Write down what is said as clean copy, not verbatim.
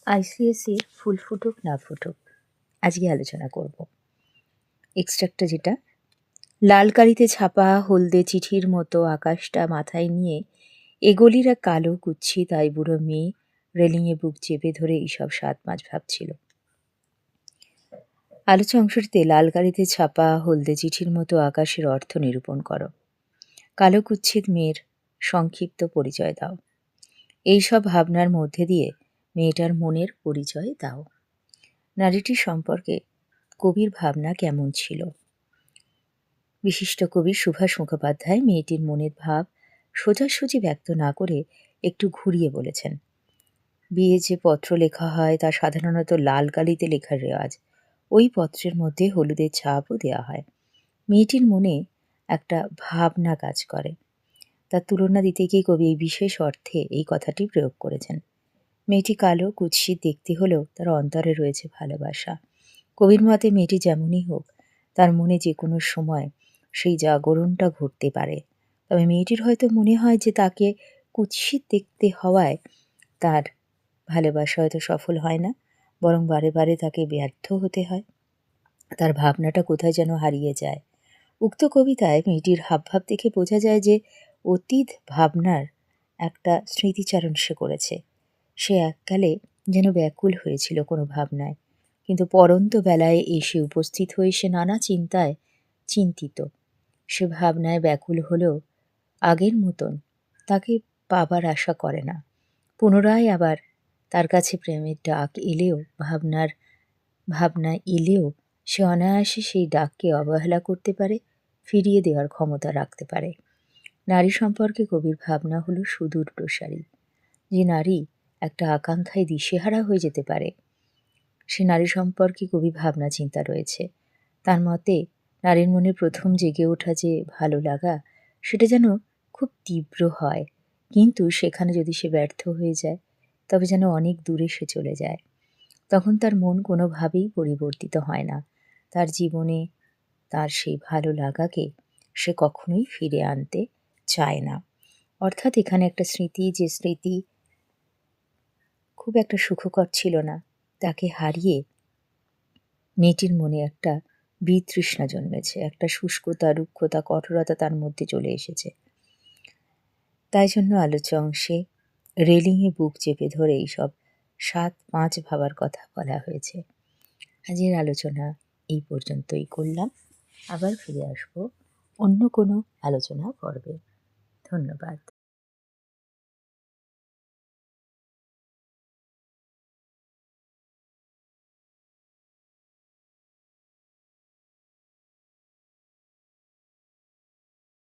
আইসিএসসির ফুল ফুটুক না ফুটুক আজকে আলোচনা করব। এক্সট্রাক্টটা যেটা, লাল কালিতে ছাপা হলদে চিঠির মতো আকাশটা মাথায় নিয়ে এগোলির এক কালো কুচ্ছি তাই বুড়ো মেয়ে রেলিংয়ে বুক চেপে ধরে এইসব ৭-৫ ভাবছিল। আলোচ্য অংশটিতে লাল কালিতে ছাপা হলদে চিঠির মতো আকাশের অর্থ নিরূপণ করো। কালো কুচ্ছিত মেয়ের সংক্ষিপ্ত পরিচয় দাও। এইসব ভাবনার মধ্যে দিয়ে মেয়েটার মনের পরিচয় দাও। নারীটির সম্পর্কে কবির ভাবনা কেমন ছিল? বিশিষ্ট কবি সুভাষ মুখোপাধ্যায় মেয়েটির মনের ভাব সোজাসুজি ব্যক্ত না করে একটু ঘুরিয়ে বলেছেন। বিয়ে যে পত্র লেখা হয় তা সাধারণত লাল কালিতে লেখার রেওয়াজ। ওই পত্রের মধ্যে হলুদের ছাপও দেওয়া হয়। মেয়েটির মনে একটা ভাবনা কাজ করে। তার তুলনা দিতে গিয়ে কবি এই বিশেষ অর্থে এই কথাটি প্রয়োগ করেছেন। মেয়েটি কালো কুৎসিত দেখতে হলেও তার অন্তরে রয়েছে ভালোবাসা। কবির মতে মেয়েটি যেমনই হোক, তার মনে যে কোনো সময় সেই জাগরণটা ঘটতে পারে। তবে মেয়েটির হয়তো মনে হয় যে তাকে কুৎসিত দেখতে হওয়ায় তার ভালোবাসা হয়তো সফল হয় না, বরং বারে বারে তাকে ব্যর্থ হতে হয়। তার ভাবনাটা কোথায় যেন হারিয়ে যায়। উক্ত কবিতায় মেয়েটির হাবভাব দেখে বোঝা যায় যে অতীত ভাবনার একটা স্মৃতিচারণ সে করেছে। সে এককালে যেন ব্যাকুল হয়েছিল কোনো ভাবনায়, কিন্তু পরন্ত বেলায় এসে উপস্থিত হয়ে সে নানা চিন্তায় চিন্তিত। সে ভাবনায় ব্যাকুল হলেও আগের মতন তাকে পাবার আশা করে না। পুনরায় আবার তার কাছে প্রেমের ডাক এলেও ভাবনা এলেও সে অনায়াসে সেই ডাককে অবহেলা করতে পারে, ফিরিয়ে দেওয়ার ক্ষমতা রাখতে পারে। নারী সম্পর্কে কবির ভাবনা হলো সুদূর প্রসারী। যে নারী একটা আকাঙ্ক্ষায় দিশেহারা হয়ে যেতে পারে, সে নারী সম্পর্কে কবি ভাবনা চিন্তা রয়েছে। তার মতে নারীর মনে প্রথম জেগে ওঠা যে ভালো লাগা, সেটা যেন খুব তীব্র হয়, কিন্তু সেখানে যদি সে ব্যর্থ হয়ে যায় তবে যেন অনেক দূরে সে চলে যায়। তখন তার মন কোনোভাবেই পরিবর্তিত হয় না। তার জীবনে তার সেই ভালো লাগাকে সে কখনোই ফিরে আনতে চায় না। অর্থাৎ এখানে একটা স্মৃতি, যে স্মৃতি খুব একটা সুখকর ছিল না, তাকে হারিয়ে মেয়েটির মনে একটা বিতৃষ্ণা জন্মেছে, একটা শুষ্কতা, রুক্ষতা, কঠোরতা তার মধ্যে চলে এসেছে। তাই জন্য আলোচ্য অংশে রেলিংয়ে বুক চেপে ধরে এইসব ৭-৫ ভাবার কথা বলা হয়েছে। আজকের আলোচনা এই পর্যন্তই করলাম। আবার ফিরে আসবো অন্য কোনো আলোচনা পর্বে। ধন্যবাদ।